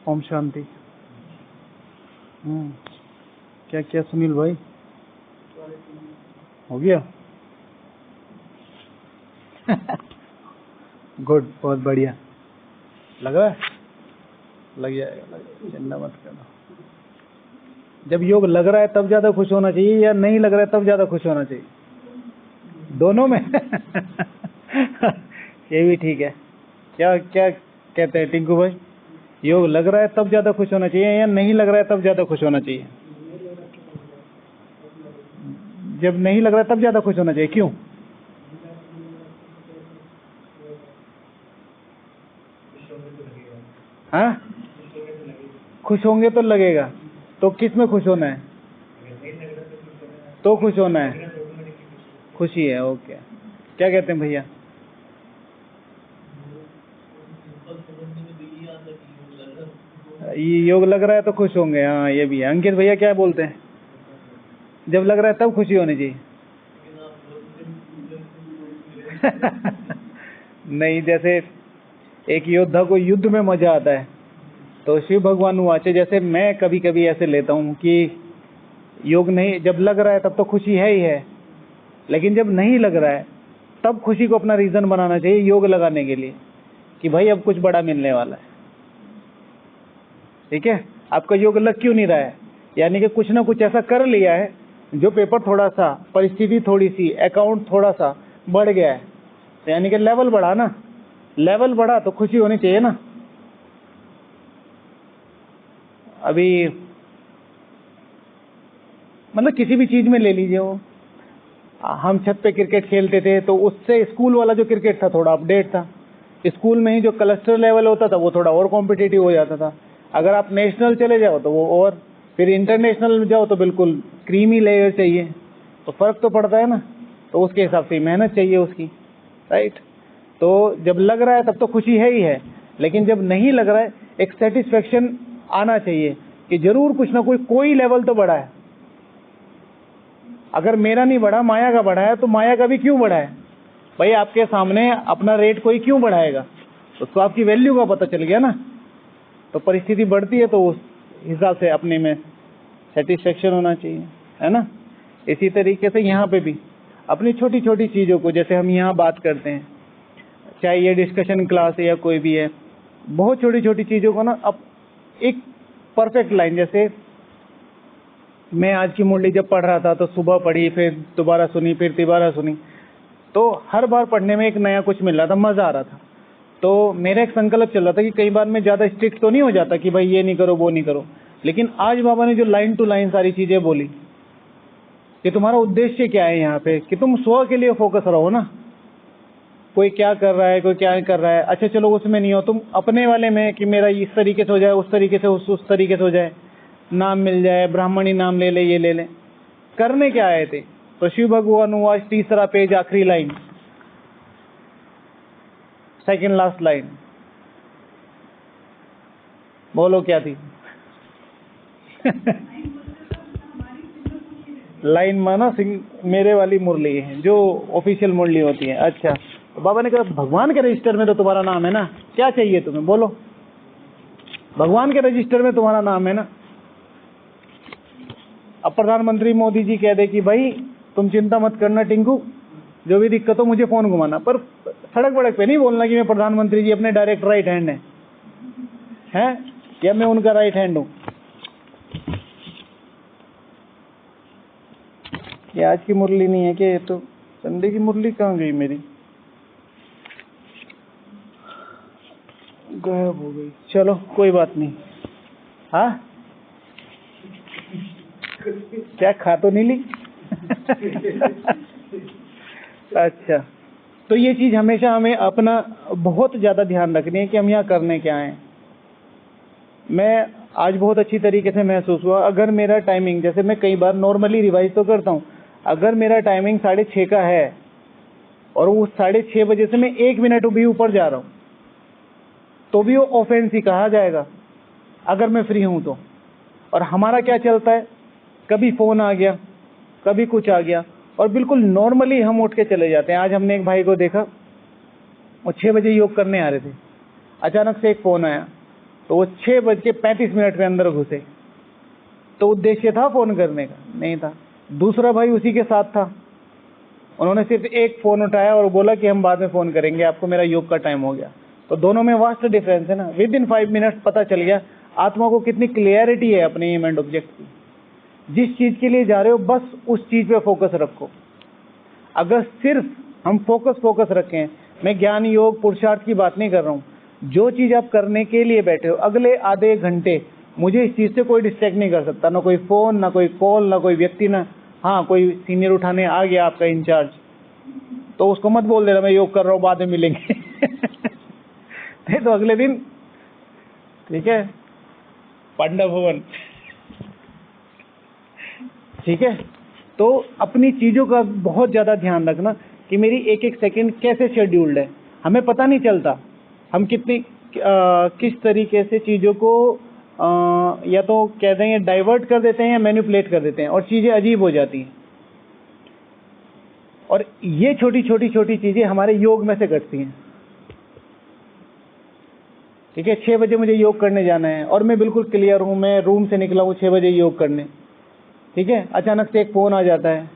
ओम शांति। क्या क्या सुनील भाई, हो गया? गुड, बहुत बढ़िया। लग रहा है? लग जाएगा, चिंता मत करना। जब योग लग रहा है तब ज्यादा खुश होना चाहिए या नहीं लग रहा है तब ज्यादा खुश होना चाहिए? दोनों में। ये भी ठीक है। क्या क्या कहते हैं टिंकू भाई, योग लग रहा है तब ज्यादा खुश होना चाहिए या नहीं लग रहा है तब ज्यादा खुश होना चाहिए? जब नहीं लग रहा है तब ज्यादा खुश होना चाहिए, क्यों? हाँ, खुश होंगे तो लगेगा। तो किस में खुश होना है? तो खुश होना है, खुशी है। ओके, क्या कहते हैं भैया? ये योग लग रहा है तो खुश होंगे, हाँ ये भी है। अंकित भैया क्या बोलते हैं? जब लग रहा है तब खुशी होनी चाहिए। नहीं, जैसे एक योद्धा को युद्ध में मजा आता है, तो शिव भगवान वाचे, जैसे मैं कभी कभी ऐसे लेता हूँ कि योग नहीं, जब लग रहा है तब तो खुशी है ही है, लेकिन जब नहीं लग रहा है तब खुशी को अपना रीजन बनाना चाहिए योग लगाने के लिए, कि भाई अब कुछ बड़ा मिलने वाला है। ठीक है, आपका योग लग क्यों नहीं रहा है? यानी कि कुछ ना कुछ ऐसा कर लिया है जो पेपर थोड़ा सा, परिस्थिति थोड़ी सी, अकाउंट थोड़ा सा बढ़ गया है, तो यानी कि लेवल बढ़ा ना, लेवल बढ़ा तो खुशी होनी चाहिए ना। अभी मतलब किसी भी चीज में ले लीजिए, वो हम छत पे क्रिकेट खेलते थे तो उससे स्कूल वाला जो क्रिकेट था थोड़ा अपडेट था। स्कूल में ही जो क्लस्टर लेवल होता था वो थोड़ा और कॉम्पिटिटिव हो जाता था। अगर आप नेशनल चले जाओ तो वो, और फिर इंटरनेशनल में जाओ तो बिल्कुल क्रीमी लेयर चाहिए, तो फर्क तो पड़ता है ना। तो उसके हिसाब से मेहनत चाहिए उसकी, राइट। तो जब लग रहा है तब तो खुशी है ही है, लेकिन जब नहीं लग रहा है एक सेटिस्फेक्शन आना चाहिए कि जरूर कुछ ना कोई लेवल तो बढ़ा है। अगर मेरा नहीं बढ़ा, माया का बढ़ा है, तो माया का भी क्यों बढ़ा है? भाई आपके सामने अपना रेट कोई क्यों बढ़ाएगा? उसको आपकी वैल्यू का पता चल गया ना। तो परिस्थिति बढ़ती है तो उस हिसाब से अपने में सेटिस्फेक्शन होना चाहिए, है ना। इसी तरीके से यहाँ पे भी अपनी छोटी छोटी चीजों को, जैसे हम यहाँ बात करते हैं, चाहे ये डिस्कशन क्लास है या कोई भी है, बहुत छोटी छोटी चीजों को ना अब एक परफेक्ट लाइन, जैसे मैं आज की मुरली जब पढ़ रहा था तो सुबह पढ़ी, फिर दोबारा सुनी, फिर तिबारा सुनी, तो हर बार पढ़ने में एक नया कुछ मिल रहा था, मजा आ रहा था। तो मेरा एक संकल्प चल रहा था कि कई बार मैं ज्यादा स्ट्रिक्ट तो नहीं हो जाता कि भाई ये नहीं करो वो नहीं करो, लेकिन आज बाबा ने जो लाइन टू लाइन सारी चीजें बोली कि तुम्हारा उद्देश्य क्या है यहाँ पे, कि तुम स्व के लिए फोकस रहो ना। कोई क्या कर रहा है, कोई क्या कर रहा है, अच्छा चलो उसमें नहीं हो, तुम अपने वाले में कि मेरा इस तरीके से हो जाए, उस तरीके से उस तरीके से हो जाए, नाम मिल जाए, ब्राह्मणी नाम ले ले, ये ले ले। करने क्या आए थे? तो शिव भगवान हुआ, तीसरा पेज, आखिरी लाइन, सेकंड लास्ट लाइन, बोलो क्या थी? लाइन माना मेरे वाली मुरली है जो ऑफिशियल मुरली होती है। अच्छा, तो बाबा ने कहा भगवान के रजिस्टर में तो तुम्हारा नाम है ना, क्या चाहिए तुम्हें बोलो? भगवान के रजिस्टर में तुम्हारा नाम है ना। अब प्रधानमंत्री मोदी जी कह दे कि भाई तुम चिंता मत करना टिंकू, जो भी दिक्कत हो मुझे फोन घुमाना, पर सड़क बड़क पे नहीं बोलना कि मैं प्रधानमंत्री जी अपने डायरेक्ट राइट हैंड है या मैं उनका राइट हैंड हूँ। ये आज की मुरली नहीं है कि ये तो संडे की मुरली कहाँ गई मेरी, गायब हो गई। चलो कोई बात नहीं। हाँ, क्या खा तो नहीं ली? अच्छा, तो ये चीज हमेशा हमें अपना बहुत ज्यादा ध्यान रखनी है कि हम यहाँ करने क्या हैं। मैं आज बहुत अच्छी तरीके से महसूस हुआ, अगर मेरा टाइमिंग, जैसे मैं कई बार नॉर्मली रिवाइज तो करता हूँ, अगर मेरा टाइमिंग 6:30 का है और वो 6:30 बजे से मैं 1 मिनट भी ऊपर जा रहा हूँ तो भी वो ऑफेंस ही कहा जाएगा अगर मैं फ्री हूं तो। और हमारा क्या चलता है, कभी फोन आ गया, कभी कुछ आ गया, और बिल्कुल नॉर्मली हम उठ के चले जाते हैं। आज हमने एक भाई को देखा, वो 6 बजे योग करने आ रहे थे, अचानक से एक फोन आया, तो वो 6:35 में अंदर घुसे। तो उद्देश्य था फोन करने का? नहीं था। दूसरा भाई उसी के साथ था, उन्होंने सिर्फ एक फोन उठाया और बोला कि हम बाद में फोन करेंगे आपको, मेरा योग का टाइम हो गया। तो दोनों में वास्ट डिफरेंस है ना। विद इन 5 मिनट पता चल गया आत्मा को कितनी क्लियरिटी है अपने एम एंड ऑब्जेक्ट की। जिस चीज के लिए जा रहे हो बस उस चीज पे फोकस रखो। अगर सिर्फ हम फोकस रखें, मैं ज्ञान योग पुरुषार्थ की बात नहीं कर रहा हूँ, जो चीज आप करने के लिए बैठे हो अगले आधे घंटे मुझे इस चीज से कोई डिस्ट्रैक्ट नहीं कर सकता, ना कोई फोन, ना कोई कॉल, ना कोई व्यक्ति, ना हाँ कोई सीनियर उठाने आ गया आपका इंचार्ज, तो उसको मत बोल देना मैं योग कर रहा हूँ बाद में मिलेंगे। नहीं तो अगले दिन ठीक है पांडव भवन। ठीक है, तो अपनी चीजों का बहुत ज्यादा ध्यान रखना कि मेरी एक एक सेकंड कैसे शेड्यूल्ड है। हमें पता नहीं चलता हम किस तरीके से चीजों को या तो कह देंगे डाइवर्ट कर देते हैं या मैनिपुलेट कर देते हैं और चीजें अजीब हो जाती हैं। और ये छोटी छोटी चीजें हमारे योग में से घटती हैं। ठीक है, 6 बजे मुझे योग करने जाना है और मैं बिल्कुल क्लियर हूं, मैं रूम से निकला हूं 6 बजे योग करने। ठीक है, अचानक से एक फोन आ जाता है,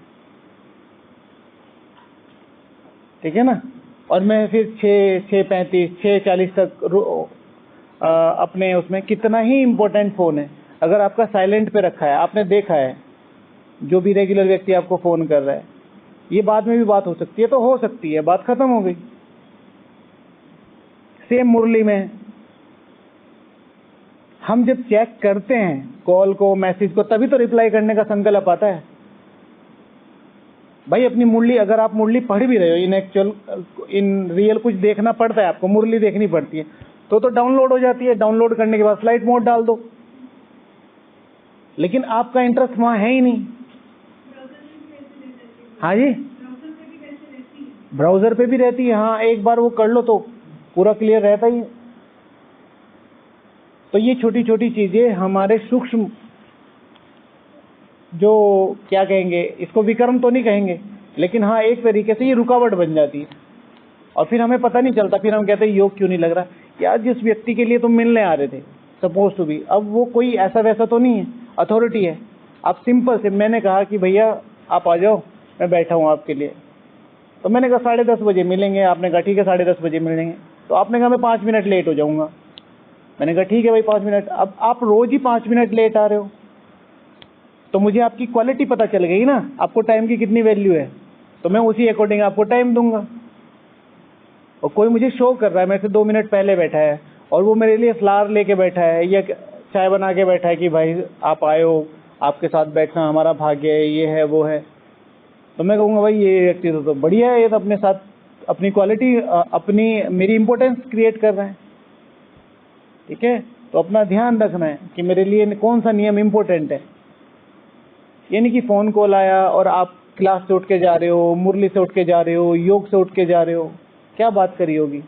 ठीक है ना, और मैं फिर 6:35 6:40 तक अपने उसमें कितना ही इंपॉर्टेंट फोन है, अगर आपका साइलेंट पे रखा है, आपने देखा है जो भी रेगुलर व्यक्ति आपको फोन कर रहा है, ये बाद में भी बात हो सकती है, तो हो सकती है बात खत्म हो गई। सेम मुरली में हम जब चेक करते हैं कॉल को, मैसेज को, तभी तो रिप्लाई करने का संकल्प आता है। भाई अपनी मुरली, अगर आप मुरली पढ़ भी रहे हो, इन रियल कुछ देखना पड़ता है आपको, मुरली देखनी पड़ती है, तो डाउनलोड हो जाती है। डाउनलोड करने के बाद फ्लाइट मोड डाल दो, लेकिन आपका इंटरेस्ट वहां है ही नहीं। हाँ जी, ब्राउजर पे भी रहती है। हाँ, एक बार वो कर लो तो पूरा क्लियर रहता ही। तो ये छोटी छोटी चीजें हमारे सूक्ष्म, जो क्या कहेंगे, इसको विक्रम तो नहीं कहेंगे, लेकिन हाँ एक तरीके से ये रुकावट बन जाती है और फिर हमें पता नहीं चलता। फिर हम कहते हैं योग क्यों नहीं लग रहा। यार जिस व्यक्ति के लिए तुम मिलने आ रहे थे सपोज टू बी, अब वो कोई ऐसा वैसा तो नहीं है, अथॉरिटी है। आप सिंपल से, मैंने कहा कि भैया आप आ जाओ, मैं बैठा हूँ आपके लिए, तो मैंने कहा 10:30 बजे मिलेंगे। आपने कहा ठीक है 10:30 बजे मिलेंगे। तो आपने कहा मैं 5 मिनट लेट हो जाऊंगा। मैंने कहा ठीक है भाई 5 मिनट। अब आप रोज ही 5 मिनट लेट आ रहे हो, तो मुझे आपकी क्वालिटी पता चल गई ना, आपको टाइम की कितनी वैल्यू है, तो मैं उसी अकॉर्डिंग आपको टाइम दूंगा। और कोई मुझे शो कर रहा है मेरे से 2 मिनट पहले बैठा है और वो मेरे लिए फ्लावर लेके बैठा है या चाय बना के बैठा है कि भाई आप आए हो, आपके साथ बैठना हमारा भाग्य है, ये है वो है, तो मैं कहूँगा भाई ये व्यक्ति तो बढ़िया है, ये तो अपने साथ अपनी क्वालिटी, अपनी मेरी इंपॉर्टेंस क्रिएट कर रहे हैं। ठीक है, तो अपना ध्यान रखना है कि मेरे लिए कौन सा नियम इंपॉर्टेंट है। ये नहीं कि फोन कॉल आया और आप क्लास से उठ के जा रहे हो, मुरली से उठ के जा रहे हो, योग से उठ के जा रहे हो, क्या बात करी होगी।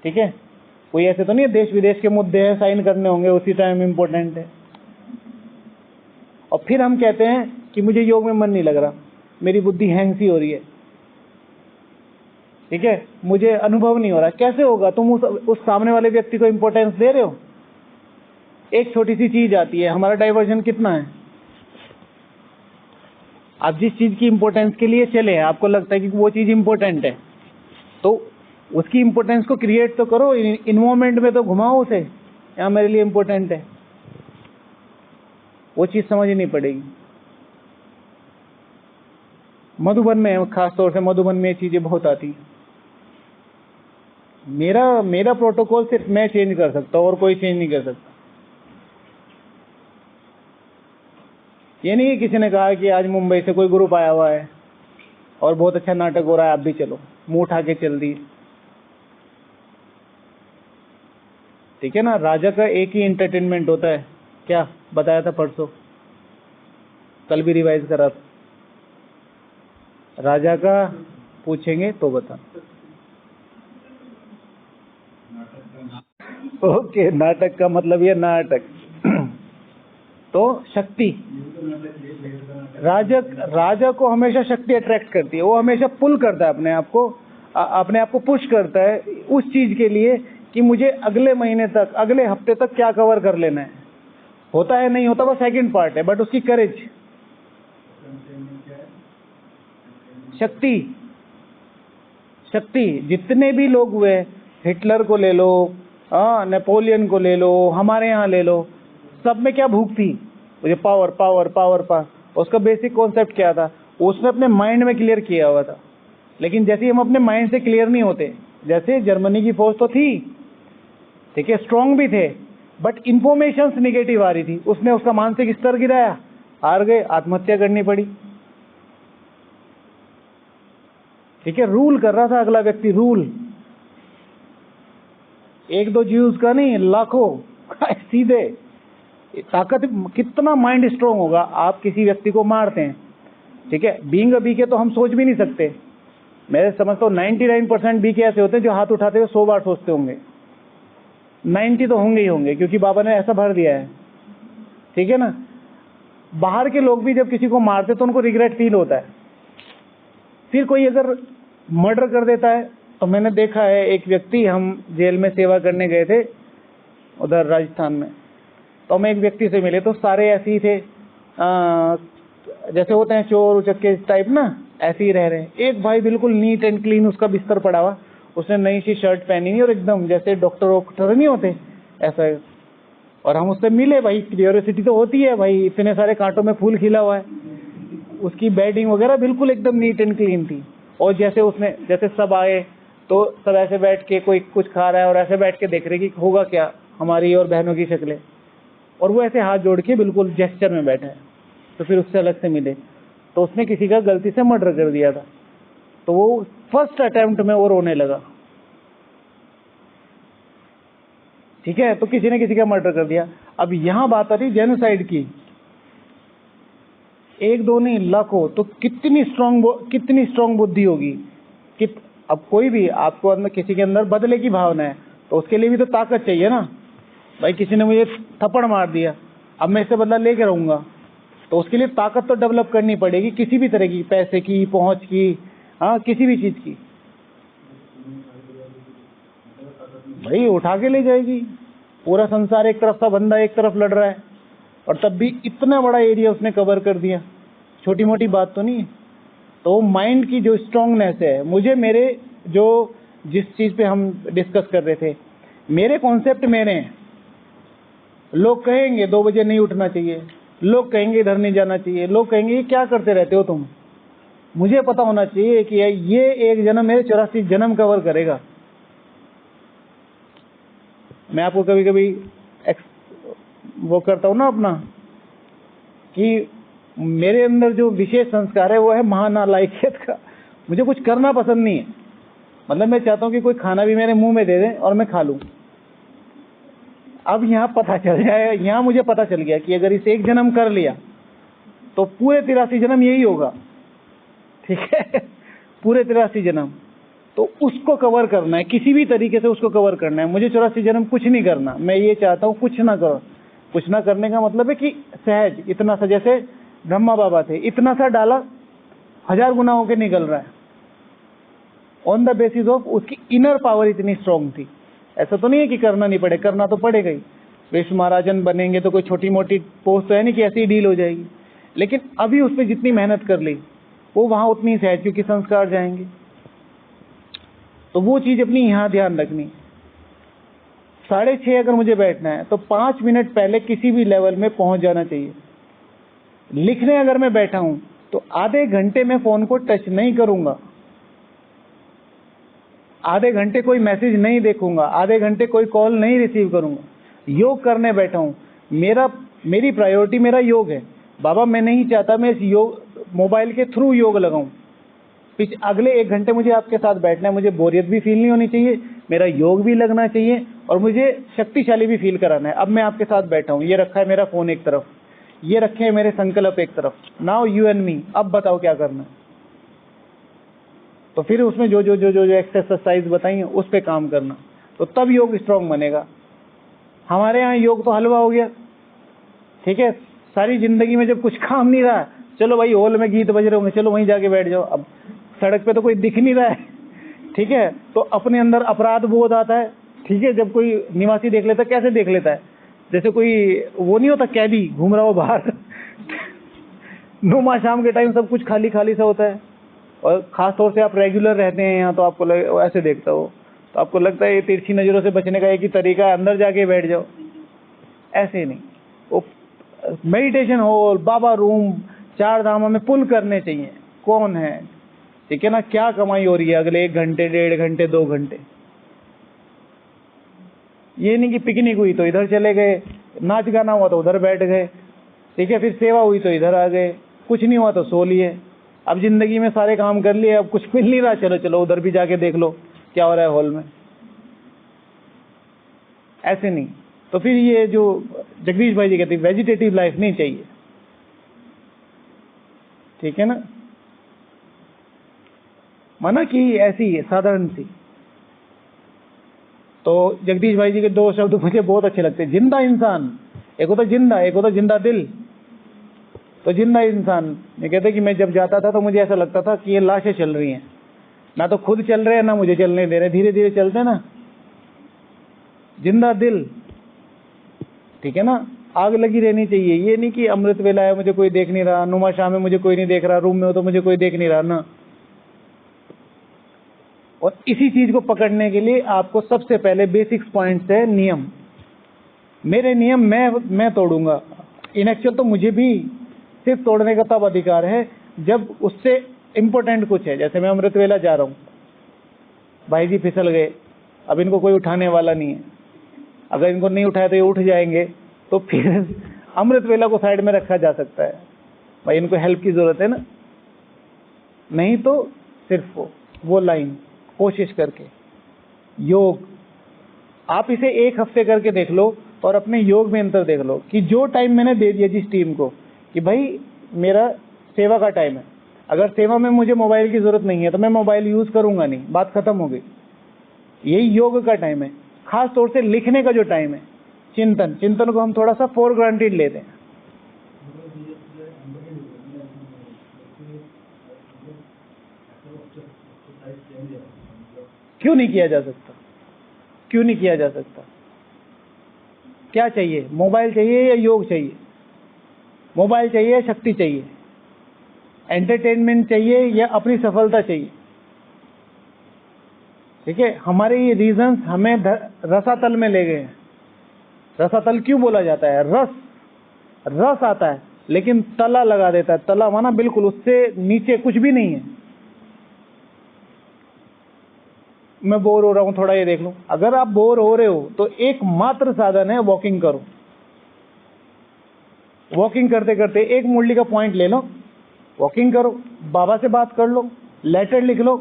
ठीक है, कोई ऐसे तो नहीं है देश विदेश के मुद्दे हैं, साइन करने होंगे, उसी टाइम इंपॉर्टेंट है। और फिर हम कहते हैं कि मुझे योग में मन नहीं लग रहा, मेरी बुद्धि हैंग सी हो रही है। ठीक है, मुझे अनुभव नहीं हो रहा। कैसे होगा? तुम उस सामने वाले व्यक्ति को इंपॉर्टेंस दे रहे हो। एक छोटी सी चीज आती है, हमारा डाइवर्जन कितना है। आप जिस चीज की इंपॉर्टेंस के लिए चले हैं, आपको लगता है कि वो चीज इंपॉर्टेंट है, तो उसकी इंपॉर्टेंस को क्रिएट तो करो, इन्वॉल्वमेंट में तो घुमाओ उसे, यहाँ मेरे लिए इंपॉर्टेंट है। वो चीज समझनी पड़ेगी। मधुबन में, खास तौर से मधुबन में ये चीजें बहुत आती है। मेरा प्रोटोकॉल सिर्फ मैं चेंज कर सकता हूँ और कोई चेंज नहीं कर सकता। ये नहीं किसी ने कहा कि आज मुंबई से कोई ग्रुप आया हुआ है और बहुत अच्छा नाटक हो रहा है, आप भी चलो, मुंह उठा के चल दी। ठीक है ना, राजा का एक ही एंटरटेनमेंट होता है, क्या बताया था परसों, कल भी रिवाइज करा था। राजा का पूछेंगे तो बता। ओके, नाटक का मतलब ये नाटक तो शक्ति। राजा को हमेशा शक्ति अट्रैक्ट करती है, वो हमेशा पुल करता है अपने आप को पुश करता है उस चीज के लिए कि मुझे अगले महीने तक, अगले हफ्ते तक क्या कवर कर लेना है। होता है नहीं होता वो सेकंड पार्ट है, बट उसकी करेज, शक्ति, शक्ति। जितने भी लोग हुए, हिटलर को ले लो, नेपोलियन को ले लो, हमारे यहाँ ले लो, सब में क्या भूख थी? मुझे पावर पावर पावर पावर। उसका बेसिक कॉन्सेप्ट क्या था? उसने अपने माइंड में क्लियर किया हुआ था। लेकिन जैसे हम अपने माइंड से क्लियर नहीं होते, जैसे जर्मनी की फौज तो थी, ठीक है, स्ट्रांग भी थे, बट इंफॉर्मेशन निगेटिव आ रही थी, उसने उसका मानसिक स्तर गिराया, हार गए, आत्महत्या करनी पड़ी। ठीक है, रूल कर रहा था अगला व्यक्ति, रूल, एक दो ज्यूज का नहीं, लाखों सीधे। ताकत, कितना माइंड स्ट्रांग होगा। आप किसी व्यक्ति को मारते हैं, ठीक है, बीइंग अ बीके तो हम सोच भी नहीं सकते। मैं समझता हूँ 99% बीके ऐसे होते हैं जो हाथ उठाते हुए 100 बार सोचते होंगे, 90 तो होंगे ही होंगे, क्योंकि बाबा ने ऐसा भर दिया है। ठीक है ना। बाहर के लोग भी जब किसी को मारते तो उनको रिग्रेट फील होता है। फिर कोई अगर मर्डर कर देता है, तो मैंने देखा है एक व्यक्ति, हम जेल में सेवा करने गए थे उधर राजस्थान में, तो हम एक व्यक्ति से मिले, तो सारे ऐसे ही थे, जैसे होते हैं चोर उचक्के टाइप ना, ऐसे ही रह रहे हैं। एक भाई बिल्कुल नीट एंड क्लीन, उसका बिस्तर पड़ा हुआ, उसने नई सी शर्ट पहनी हुई और एकदम जैसे डॉक्टर वॉक्टर नहीं होते ऐसा। और हम उससे मिले, भाई क्यूरियोसिटी तो होती है, भाई इतने सारे कांटों में फूल खिला हुआ है। उसकी बेडिंग वगैरह बिल्कुल एकदम नीट एंड क्लीन थी। और जैसे उसने, जैसे सब आए तो सब ऐसे बैठ के, कोई कुछ खा रहा है और ऐसे बैठ के देख रहे कि होगा क्या, हमारी और बहनों की शक्लें, और वो ऐसे हाथ जोड़ के बिल्कुल जेस्चर में बैठा है। तो फिर उससे अलग से मिले, तो उसने किसी का गलती से मर्डर कर दिया था, तो वो फर्स्ट अटेम्प्ट में वो रोने लगा। ठीक है, तो किसी ने किसी का मर्डर कर दिया। अब यहां बात आ रही जेनोसाइड की, एक दो नहीं लाखों, तो कितनी स्ट्रांग बुद्धि होगी। अब कोई भी आपको अंदर, किसी के अंदर बदले की भावना है, तो उसके लिए भी तो ताकत चाहिए ना। भाई किसी ने मुझे थप्पड़ मार दिया, अब मैं इससे बदला लेके रहूंगा, तो उसके लिए ताकत तो डेवलप करनी पड़ेगी, किसी भी तरह की, पैसे की, पहुंच की, हाँ किसी भी चीज की। भाई उठा के ले जाएगी। पूरा संसार एक तरफ था, बंदा एक तरफ लड़ रहा है, और तब भी इतना बड़ा एरिया उसने कवर कर दिया, छोटी मोटी बात तो नहीं है। तो माइंड की जो स्ट्रांगनेस है, मुझे मेरे जो जिस चीज पे हम डिस्कस कर रहे थे, मेरे कॉन्सेप्ट मेरे हैं। लोग कहेंगे 2 बजे नहीं उठना चाहिए, लोग कहेंगे इधर नहीं जाना चाहिए, लोग कहेंगे ये क्या करते रहते हो तुम। मुझे पता होना चाहिए कि ये एक जन्म मेरे 84 जन्म कवर करेगा। मैं आपको कभी कभी वो करता हूँ ना अपना, कि मेरे अंदर जो विशेष संस्कार है वो है महानालायकियत का। मुझे कुछ करना पसंद नहीं है, मतलब मैं चाहता हूँ कि कोई खाना भी मेरे मुंह में दे दे और मैं खा लूँ। अब यहाँ पता चल जाए, यहाँ मुझे पता चल गया कि अगर इस एक जन्म कर लिया तो पूरे 83 जन्म यही होगा। ठीक है, पूरे 83 जन्म, तो उसको कवर करना है, किसी भी तरीके से उसको कवर करना है। मुझे 84 जन्म कुछ नहीं करना, मैं ये चाहता हूँ कुछ ना करो। कुछ ना करने का मतलब है कि सहज, इतना सा, जैसे ब्रह्मा बाबा थे, इतना सा डाला 1000 गुना होके निकल रहा है, ऑन द बेसिस ऑफ उसकी इनर पावर इतनी स्ट्रांग थी। ऐसा तो नहीं है कि करना नहीं पड़े, करना तो पड़ेगा ही। विश्व महाराजन बनेंगे तो कोई छोटी मोटी पोस्ट तो है नहीं कि ऐसी ही डील हो जाएगी, लेकिन अभी उस पर जितनी मेहनत कर ली वो वहां उतनी सहज, क्योंकि संस्कार जाएंगे। तो वो चीज अपनी यहाँ ध्यान रखनी। 6:30 अगर मुझे बैठना है तो 5 मिनट पहले किसी भी लेवल में पहुंच जाना चाहिए। लिखने अगर मैं बैठा हूं तो आधे घंटे में फोन को टच नहीं करूंगा, आधे घंटे कोई मैसेज नहीं देखूंगा, आधे घंटे कोई कॉल नहीं रिसीव करूंगा। योग करने बैठा हूं, मेरी प्रायोरिटी मेरा योग है। बाबा मैं नहीं चाहता मैं इस योग मोबाइल के थ्रू योग लगाऊं। अगले 1 घंटे मुझे आपके साथ बैठना है, मुझे बोरियत भी फील नहीं होनी चाहिए, मेरा योग भी लगना चाहिए और मुझे शक्तिशाली भी फील कराना है। अब मैं आपके साथ बैठा हूं, ये रखा है मेरा फोन एक तरफ, ये रखे हैं मेरे संकल्प एक तरफ, नाउ यू एंड मी, अब बताओ क्या करना है। तो फिर उसमें जो जो जो जो जो एक्सरसाइज बताई उस पे काम करना, तो तब योग स्ट्रांग बनेगा। हमारे यहाँ योग तो हलवा हो गया। ठीक है, सारी जिंदगी में जब कुछ काम नहीं रहा, चलो भाई हॉल में गीत बज रहे होंगे, चलो वहीं जाके बैठ जाओ। अब सड़क पे तो कोई दिख नहीं रहा है, ठीक है, तो अपने अंदर अपराध बोध आता है, ठीक है, जब कोई निवासी देख लेता, कैसे देख लेता है, जैसे कोई वो नहीं होता कैदी घूम रहा हो बाहर नुमा शाम के टाइम सब कुछ खाली खाली सा होता है, और खास तौर से आप रेगुलर रहते हैं यहाँ, तो आपको ऐसे देखता हो तो आपको लगता है ये तिरछी नजरों से बचने का एक ही तरीका है, अंदर जाके बैठ जाओ। ऐसे नहीं, वो मेडिटेशन हॉल, बाबा रूम, 4 धामों में पुल करने चाहिए। कौन है, ठीक है ना, क्या कमाई हो रही है अगले 1 घंटे, 1.5 घंटे, 2 घंटे। ये नहीं कि पिकनिक हुई तो इधर चले गए, नाच गाना हुआ तो उधर बैठ गए, ठीक है, फिर सेवा हुई तो इधर आ गए, कुछ नहीं हुआ तो सो लिए। अब जिंदगी में सारे काम कर लिए, अब कुछ मिल नहीं रहा, चलो चलो उधर भी जाके देख लो क्या हो रहा है हॉल में। ऐसे नहीं। तो फिर ये जो जगदीश भाई जी कहते हैं वेजिटेटिव लाइफ नहीं चाहिए, ठीक है ना, माना कि ऐसी है साधारण सी। तो जगदीश भाई जी के 2 शब्द मुझे बहुत अच्छे लगते हैं, जिंदा इंसान। एक होता जिंदा, एक होता जिंदा दिल। तो जिंदा इंसान ये कहते कि मैं जब जाता था तो मुझे ऐसा लगता था कि ये लाशें चल रही हैं, ना तो खुद चल रहे हैं ना मुझे चलने दे रहे, धीरे धीरे चलते हैं ना। जिंदा दिल, ठीक है ना, आग लगी रहनी चाहिए। ये नहीं कि अमृत वेला है मुझे कोई देख नहीं रहा, नुमा शाम में मुझे कोई नहीं देख रहा, रूम में हो तो मुझे कोई देख नहीं रहा ना। और इसी चीज को पकड़ने के लिए आपको सबसे पहले बेसिक्स पॉइंट्स है नियम। मेरे नियम मैं तोड़ूंगा। इन एक्चुअल तो मुझे भी सिर्फ तोड़ने का तब अधिकार है जब उससे इंपॉर्टेंट कुछ है। जैसे मैं अमृत वेला जा रहा हूं, भाई जी फिसल गए, अब इनको कोई उठाने वाला नहीं है, अगर इनको नहीं उठाया तो ये उठ जाएंगे, तो फिर अमृत वेला को साइड में रखा जा सकता है, भाई इनको हेल्प की जरूरत है ना। नहीं तो सिर्फ वो लाइन कोशिश करके योग, आप इसे 1 हफ्ते करके देख लो और अपने योग में अंतर देख लो कि जो टाइम मैंने दे दिया जिस टीम को कि भाई मेरा सेवा का टाइम है, अगर सेवा में मुझे मोबाइल की जरूरत नहीं है तो मैं मोबाइल यूज करूंगा नहीं, बात खत्म हो गई। यही योग का टाइम है। खास तौर से लिखने का जो टाइम है, चिंतन को हम थोड़ा सा फॉर ग्रांटेड लेते हैं। क्यों नहीं किया जा सकता, क्यों नहीं किया जा सकता? क्या चाहिए, मोबाइल चाहिए या योग चाहिए? मोबाइल चाहिए या शक्ति चाहिए? एंटरटेनमेंट चाहिए या अपनी सफलता चाहिए? ठीक है, हमारे ये रीजंस हमें रसातल में ले गए हैं। रसातल क्यों बोला जाता है? रस आता है लेकिन तला लगा देता है। तला माना बिल्कुल उससे नीचे कुछ भी नहीं है। मैं बोर हो रहा हूं, थोड़ा ये देख लूं। अगर आप बोर हो रहे हो तो एकमात्र साधन है वॉकिंग करो। वॉकिंग करते करते एक मुरली का पॉइंट ले लो, वॉकिंग करो, बाबा से बात कर लो, लेटर लिख लो।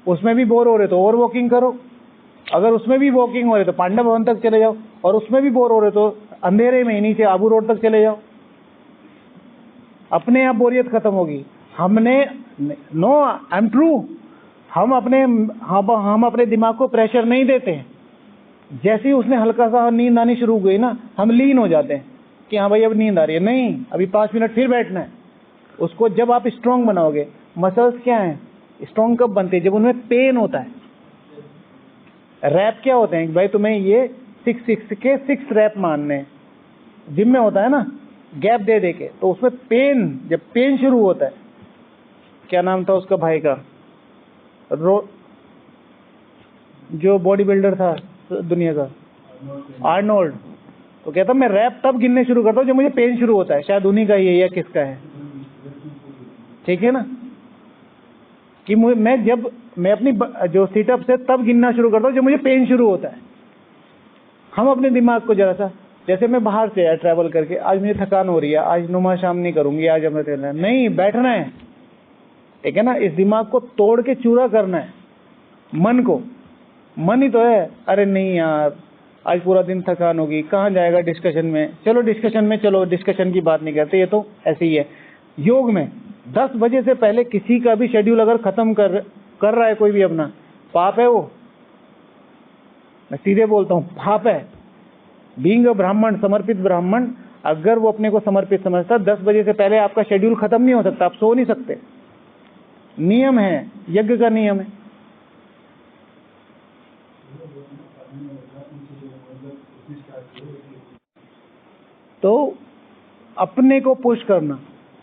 उसमें भी बोर हो रहे तो और वॉकिंग करो। अगर उसमें भी वॉकिंग हो रहे तो पांडव भवन तक चले जाओ, और उसमें भी बोर हो रहे तो अंधेरे में नीचे आबू रोड तक चले जाओ। अपने आप बोरियत खत्म होगी। हमने नो आई एम ट्रू, हम अपने दिमाग को प्रेशर नहीं देते हैं। जैसे ही उसने हल्का सा नींद आनी शुरू हो गई ना, हम लीन हो जाते हैं कि हाँ भाई अब नींद आ रही है, नहीं अभी 5 मिनट फिर बैठना है। उसको जब आप स्ट्रांग बनाओगे, मसल्स क्या हैं स्ट्रांग कब बनते हैं? जब उनमें पेन होता है। रैप क्या होते हैं भाई, तुम्हें ये 6 रैप मानने हैं। जिम में होता है ना गैप दे दे के, तो उसमें पेन, जब पेन शुरू होता है, क्या नाम था उसका भाई का, जो बॉडी बिल्डर था दुनिया का, आर्नोल्ड, तो कहता मैं रैप तब गिनने शुरू करता हूँ जब मुझे पेन शुरू होता है। शायद उन्हीं का ही है या किसका है, ठीक है ना, कि मैं अपनी जो सीटअप से तब गिनना शुरू करता हूँ जब मुझे पेन शुरू होता है। हम अपने दिमाग को जरा सा, जैसे मैं बाहर से आया ट्रैवल करके, आज मुझे थकान हो रही है, आज नुमा शाम नहीं करूंगी, आज अमृत वेला नहीं, बैठना है, ठीक है ना। इस दिमाग को तोड़ के चूरा करना है। मन को, मन ही तो है, अरे नहीं यार आज पूरा दिन थकान होगी, कहाँ जाएगा डिस्कशन में, चलो डिस्कशन में, चलो डिस्कशन की बात नहीं करते, ये तो ऐसे ही है। योग में 10 बजे से पहले किसी का भी शेड्यूल अगर खत्म कर रहा है कोई भी अपना, पाप है वो। मैं सीधे बोलता हूँ, पाप है। बीइंग अ ब्राह्मण, समर्पित ब्राह्मण, अगर वो अपने को समर्पित समझता, 10 बजे से पहले आपका शेड्यूल खत्म नहीं हो सकता, आप सो नहीं सकते। नियम है, यज्ञ का नियम है। तो अपने को पुश करना,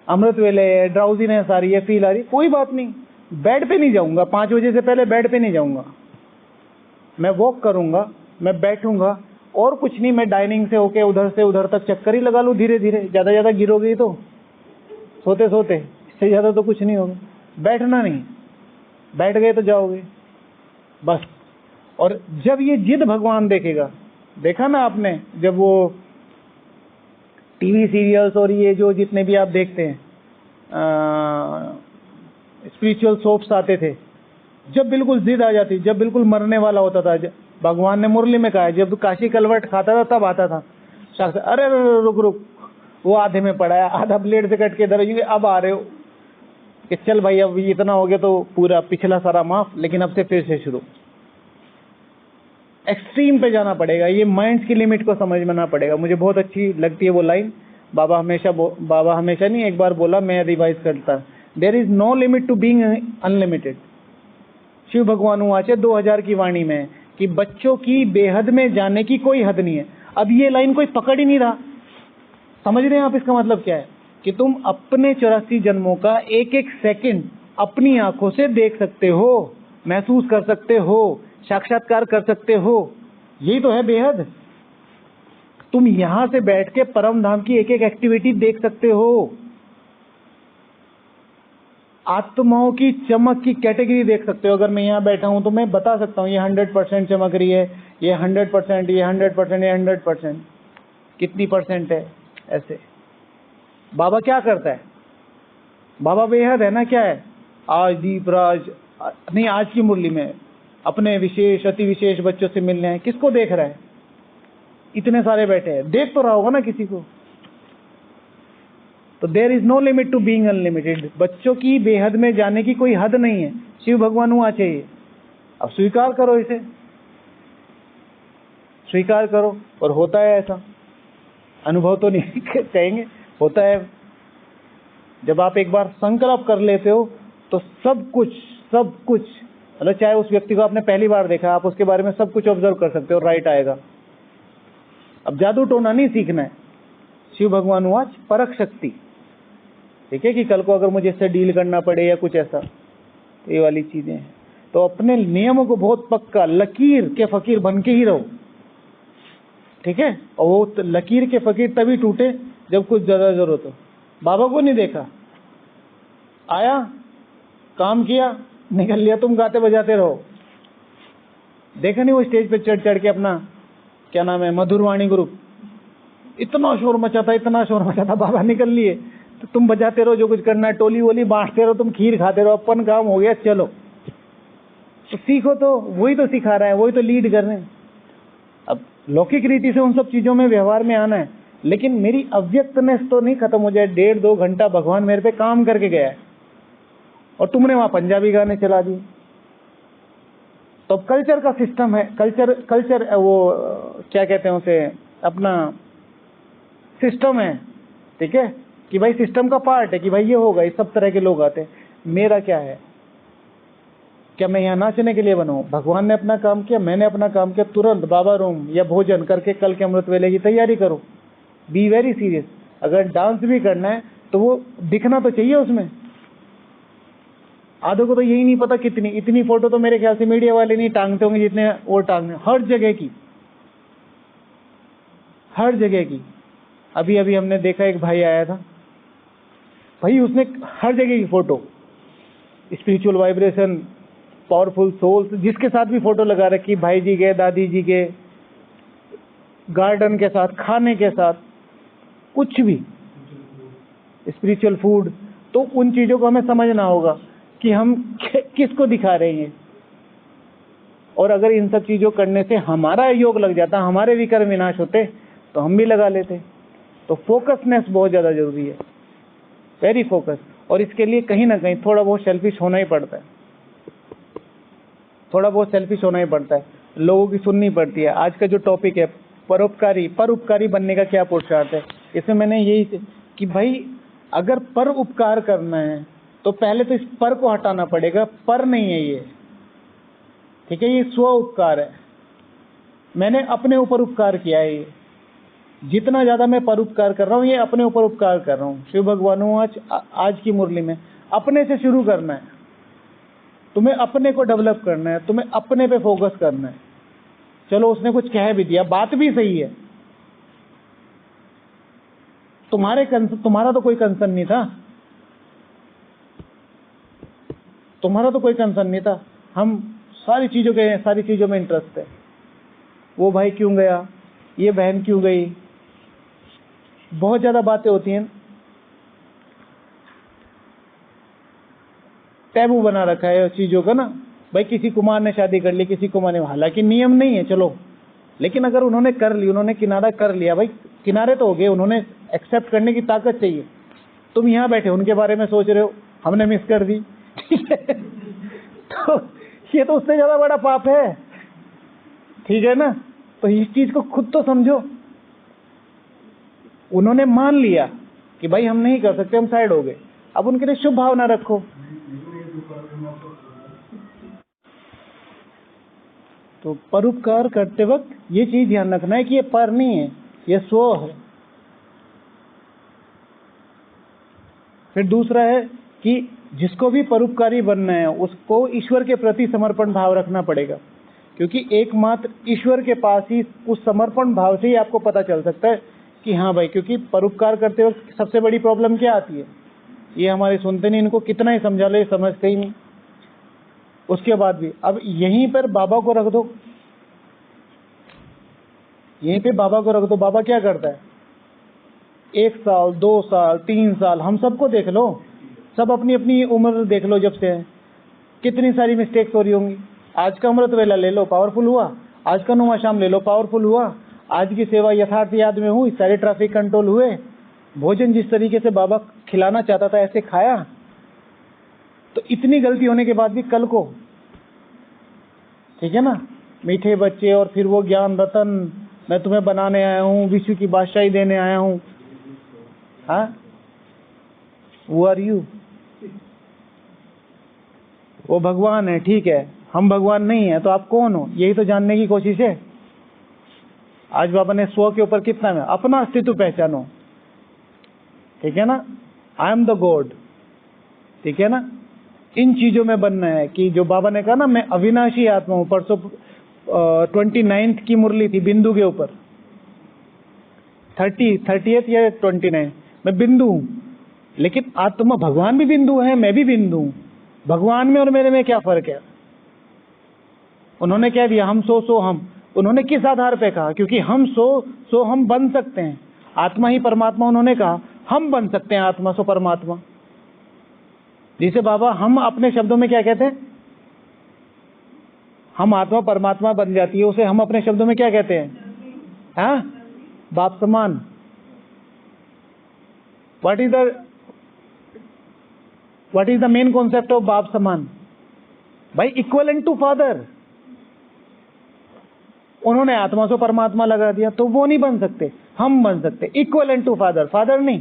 अमृत वेले है, ड्राउजीनेस आ रही है, फील आ रही है, कोई बात नहीं, बेड पे नहीं जाऊंगा, 5 बजे से पहले बेड पे नहीं जाऊंगा, मैं वॉक करूंगा, मैं बैठूंगा, और कुछ नहीं, मैं डाइनिंग से होके उधर से उधर तक चक्कर ही लगा लूं धीरे धीरे, ज्यादा ज्यादा गिरोगी तो सोते सोते, इससे ज्यादा तो कुछ नहीं होगा। बैठना नहीं, बैठ गए तो जाओगे बस। और जब ये जिद भगवान देखेगा, देखा ना आपने, जब वो टीवी सीरियल्स और ये जो जितने भी आप देखते हैं स्पिरिचुअल सोप्स आते थे, जब बिल्कुल जिद आ जाती, जब बिल्कुल मरने वाला होता था, भगवान ने मुरली में कहा है, जब काशी कलवट खाता था तब आता था शख्स, अरे रुक रुक, वो आधे में पड़ा है, आधा ब्लेड से कट के इधर, अब आ रहे हो कि चल भाई अब इतना हो गया तो पूरा पिछला सारा माफ, लेकिन अब से फिर से शुरू। एक्सट्रीम पे जाना पड़ेगा, ये माइंड्स की लिमिट को समझना पड़ेगा। मुझे बहुत अच्छी लगती है वो लाइन, बाबा हमेशा नहीं, एक बार बोला, मैं रिवाइज करता, there is no limit to being unlimited. Shiv भगवान वाचे 2000 की वाणी में कि बच्चों की बेहद में जाने की कोई हद नहीं है। अब ये लाइन कोई पकड़ ही नहीं रहा, समझ रहे हैं आप इसका मतलब क्या है? कि तुम अपने 84 जन्मों का एक एक सेकंड अपनी आंखों से देख सकते हो, महसूस कर सकते हो, साक्षात्कार कर सकते हो, यही तो है बेहद। तुम यहां से बैठ के परम धाम की एक एक एक्टिविटी देख सकते हो। आत्माओं की चमक की कैटेगरी देख सकते हो। अगर मैं यहाँ बैठा हूं तो मैं बता सकता हूँ ये 100% चमक रही है, ये 100%, ये 100%, ये 100%, कितनी परसेंट है ऐसे। बाबा क्या करता है? बाबा बेहद है ना, क्या है? आज दीपराज नहीं, आज की मुरली में अपने विशेष अति विशेष बच्चों से मिलने हैं। किसको देख रहा है? इतने सारे बैठे हैं, देख तो रहा होगा ना किसी को। तो there is no limit to being unlimited. बच्चों की बेहद में जाने की कोई हद नहीं है। शिव भगवान हुआ चाहिए। अब स्वीकार करो, इसे स्वीकार करो। और होता है ऐसा, अनुभव तो नहीं कहेंगे, होता है। जब आप एक बार संकल्प कर लेते हो तो सब कुछ मतलब चाहे उस व्यक्ति को आपने पहली बार देखा, आप उसके बारे में सब कुछ ऑब्जर्व कर सकते हो, राइट आएगा। अब जादू टोना नहीं सीखना है। शिव भगवान हुआ परख शक्ति, ठीक है, कि कल को अगर मुझे इससे डील करना पड़े या कुछ ऐसा, तो ये वाली चीजें हैं। तो अपने नियमों को बहुत पक्का, लकीर के फकीर बन के ही रहो, ठीक है। और वो लकीर के फकीर तभी टूटे जब कुछ ज्यादा जरूरत हो। बाबा को नहीं देखा, आया, काम किया, निकल लिया, तुम गाते बजाते रहो। देखा नहीं वो स्टेज पे चढ़ चढ़ के अपना, क्या नाम है, मधुरवाणी ग्रुप, इतना शोर मचा था, इतना शोर मचा था, बाबा निकल लिए। तो तुम बजाते रहो, जो कुछ करना है, टोली वोली बांटते रहो, तुम खीर खाते रहो, अपन काम हो गया, चलो। तो सीखो, तो वही तो सिखा रहा है, वही तो लीड कर रहे हैं। अब लौकिक रीति से उन सब चीजों में व्यवहार में आना है, लेकिन मेरी अव्यक्तनेस तो नहीं खत्म हो जाए। 1.5-2 घंटा भगवान मेरे पे काम करके गया है और तुमने वहां पंजाबी गाने चला दिए। तो कल्चर का सिस्टम है, कल्चर वो क्या कहते हैं उसे, अपना सिस्टम है, ठीक है, कि भाई सिस्टम का पार्ट है कि भाई ये होगा, इस सब तरह के लोग आते हैं। मेरा क्या है? क्या मैं यहाँ नाचने के लिए बना हूं? भगवान ने अपना काम किया, मैंने अपना काम किया, तुरंत बाबा रूम या भोजन करके कल के अमृत वेले की तैयारी करो। Be very serious. अगर डांस भी करना है तो वो दिखना तो चाहिए उसमें। आधों को तो यही नहीं पता कितनी इतनी फोटो तो मेरे ख्याल से मीडिया वाले नहीं टांगते होंगे जितने वो टांगने, हर जगह की, हर जगह की। अभी अभी हमने देखा, एक भाई आया था, भाई उसने हर जगह की photo, spiritual vibration, powerful souls, जिसके साथ भी फोटो लगा रखी, भाई जी के, दादी जी के, गार्डन के साथ, खाने के साथ, कुछ भी स्पिरिचुअल फूड। तो उन चीजों को हमें समझना होगा कि हम किसको दिखा रहे हैं। और अगर इन सब चीजों करने से हमारा योग लग जाता, हमारे विकर्म विनाश होते, तो हम भी लगा लेते। तो फोकसनेस बहुत ज्यादा जरूरी है, वेरी फोकस। और इसके लिए कहीं ना कहीं थोड़ा बहुत सेल्फिश होना ही पड़ता है, थोड़ा बहुत सेल्फिश होना ही पड़ता है, लोगों की सुननी पड़ती है। आज का जो टॉपिक है परोपकारी बनने का क्या पुरुषार्थ है, इसमें मैंने यही कि भाई अगर पर उपकार करना है तो पहले तो इस पर को हटाना पड़ेगा। पर नहीं है ये, ठीक है, ये स्व उपकार है। मैंने अपने ऊपर उपकार किया है। ये जितना ज्यादा मैं परोपकार कर रहा हूँ, ये अपने ऊपर उपकार कर रहा हूँ। शिव भगवान आज की मुरली में अपने से शुरू करना है। तुम्हें अपने को डेवलप करना है, तुम्हें अपने पे फोकस करना है। चलो उसने कुछ कह भी दिया, बात भी सही है, तुम्हारा तो कोई कंसर्न नहीं था, तुम्हारा तो कोई कंसर्न नहीं था। हम सारी चीजों में इंटरेस्ट है। वो भाई क्यों गया, ये बहन क्यों गई, बहुत ज्यादा बातें होती हैं। टैबू बना रखा है चीजों का ना, भाई किसी कुमार ने शादी कर ली, किसी कुमार ने, हालांकि नियम नहीं है चलो, लेकिन अगर उन्होंने कर ली, उन्होंने किनारा कर लिया, भाई किनारे तो हो गए, उन्होंने एक्सेप्ट करने की ताकत चाहिए। तुम यहां बैठे उनके बारे में सोच रहे हो हमने मिस कर दी, ठीक है, तो ये तो उससे ज्यादा बड़ा पाप है, ठीक है ना। तो इस चीज को खुद तो समझो। उन्होंने मान लिया कि भाई हम नहीं कर सकते, हम साइड हो गए, अब उनके लिए शुभ भावना रखो। तो परोपकार करते वक्त ये चीज ध्यान रखना है कि ये पर नहीं है, ये स्व है। फिर दूसरा है कि जिसको भी परोपकारी बनना है उसको ईश्वर के प्रति समर्पण भाव रखना पड़ेगा, क्योंकि एकमात्र ईश्वर के पास ही उस समर्पण भाव से ही आपको पता चल सकता है कि हाँ भाई, क्योंकि परोपकार करते वक्त सबसे बड़ी प्रॉब्लम क्या आती है, ये हमारे सुनते नहीं, इनको कितना ही समझा लो ये समझते ही नहीं। उसके बाद भी अब यहीं पर बाबा को रख दो, यहीं पे बाबा को रख दो। बाबा क्या करता है, 1 साल 2 साल 3 साल, हम सबको देख लो, सब अपनी अपनी उम्र देख लो, जब से है कितनी सारी मिस्टेक्स हो रही होंगी। आज का अमृत वेला ले लो, पावरफुल हुआ। आज का नुमा शाम ले लो, पावरफुल हुआ। आज की सेवा यथार्थ याद में हुई, सारे ट्रैफिक कंट्रोल हुए, भोजन जिस तरीके से बाबा खिलाना चाहता था ऐसे खाया। तो इतनी गलती होने के बाद भी कल को, ठीक है ना, मीठे बच्चे और फिर वो ज्ञान रतन, मैं तुम्हें बनाने आया हूँ, विश्व की बादशाही देने आया हूँ। हाँ, वो आर यू, वो भगवान है, ठीक है, हम भगवान नहीं है, तो आप कौन हो, यही तो जानने की कोशिश है। आज बाबा ने स्व के ऊपर कितना है, अपना अस्तित्व पहचानो, ठीक है ना, आई एम द गॉड, ठीक है ना। इन चीजों में बनना है कि जो बाबा ने कहा ना, मैं अविनाशी आत्मा हूं। परसों 29th की मुरली थी बिंदु के ऊपर, 30th या 29, मैं बिंदु हूं, लेकिन आत्मा, भगवान भी बिंदु है, मैं भी बिंदु हूं। भगवान में और मेरे में क्या फर्क है। उन्होंने कह दिया हम सो हम, उन्होंने किस आधार पे कहा, क्योंकि हम सो हम बन सकते हैं, आत्मा ही परमात्मा, उन्होंने कहा हम बन सकते हैं आत्मा सो परमात्मा। जिसे बाबा हम अपने शब्दों में क्या कहते हैं, हम आत्मा परमात्मा बन जाती है, उसे हम अपने शब्दों में क्या कहते हैं, हाँ, बाप समान। What is the main concept of बाप समान, भाई इक्वलेंट टू फादर। उन्होंने आत्मा से परमात्मा लगा दिया, तो वो नहीं बन सकते, हम बन सकते, इक्वलेंट टू फादर, फादर नहीं।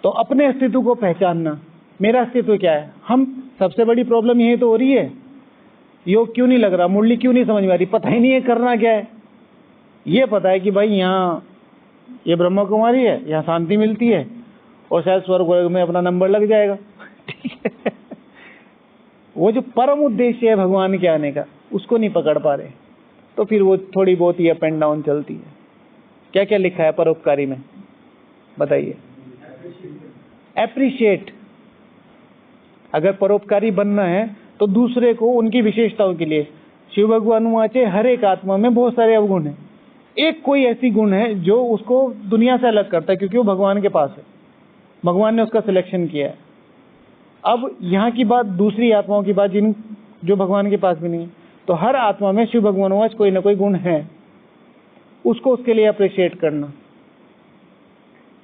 तो अपने अस्तित्व को पहचानना, मेरा अस्तित्व क्या है। हम सबसे बड़ी प्रॉब्लम यही तो हो रही है, योग क्यों नहीं लग रहा, मुरली क्यों नहीं समझ में आ रही, पता ही नहीं है करना क्या है। ये पता है कि भाई यहाँ ये ब्रह्मा कुमारी है, यहाँ शांति मिलती है, और शायद स्वर्ग में अपना नंबर लग जाएगा, ठीक है। वो जो परम उद्देश्य है भगवान के आने का, उसको नहीं पकड़ पा रहे, तो फिर वो थोड़ी बहुत ही अप एंड डाउन चलती है। क्या क्या लिखा है परोपकारी में, बताइए। एप्रिशिएट, अगर परोपकारी बनना है तो दूसरे को उनकी विशेषताओं के लिए। शिव भगवान वाचे हर एक आत्मा में बहुत सारे अवगुण हैं, एक कोई ऐसी गुण है जो उसको दुनिया से अलग करता है, क्योंकि वो भगवान के पास है, भगवान ने उसका सिलेक्शन किया है। अब यहाँ की बात, दूसरी आत्माओं की बात, जिन जो भगवान के पास भी नहीं है, तो हर आत्मा में शिव भगवान वाच कोई ना कोई गुण है, उसको उसके लिए अप्रिशिएट करना।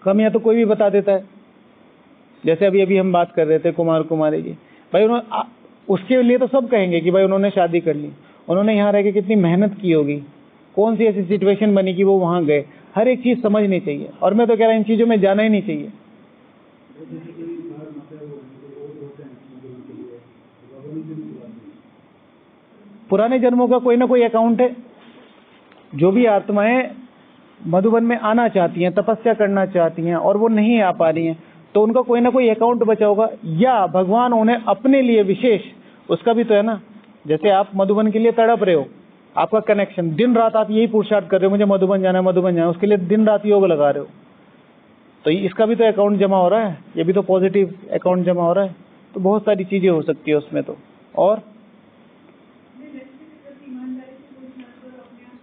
कमियां तो कोई भी बता देता है, जैसे अभी हम बात कर रहे थे कुमार कुमारी की, भाई उन्होंने, उसके लिए तो सब कहेंगे कि भाई उन्होंने शादी कर ली, उन्होंने यहाँ रह के कितनी मेहनत की होगी, कौन सी ऐसी सिचुएशन बनी कि वो वहां गए। हर एक चीज समझनी चाहिए, और मैं तो कह रहा हूं इन चीजों में जाना ही नहीं चाहिए। पुराने जन्मों का कोई ना कोई अकाउंट है। जो भी आत्माएं मधुबन में आना चाहती हैं, तपस्या करना चाहती हैं और वो नहीं आ पा रही हैं, तो उनका कोई ना कोई अकाउंट बचा होगा, या भगवान उन्हें अपने लिए विशेष, उसका भी तो है ना। जैसे आप मधुबन के लिए तड़प रहे हो, आपका कनेक्शन, दिन रात आप यही पुरुषार्थ कर रहे हो, मुझे मधुबन जाना है, मधुबन जाना है, उसके लिए दिन रात योग लगा रहे हो, तो इसका भी तो अकाउंट जमा हो रहा है, ये भी तो पॉजिटिव अकाउंट जमा हो रहा है। तो बहुत सारी चीजें हो सकती है उसमें तो। और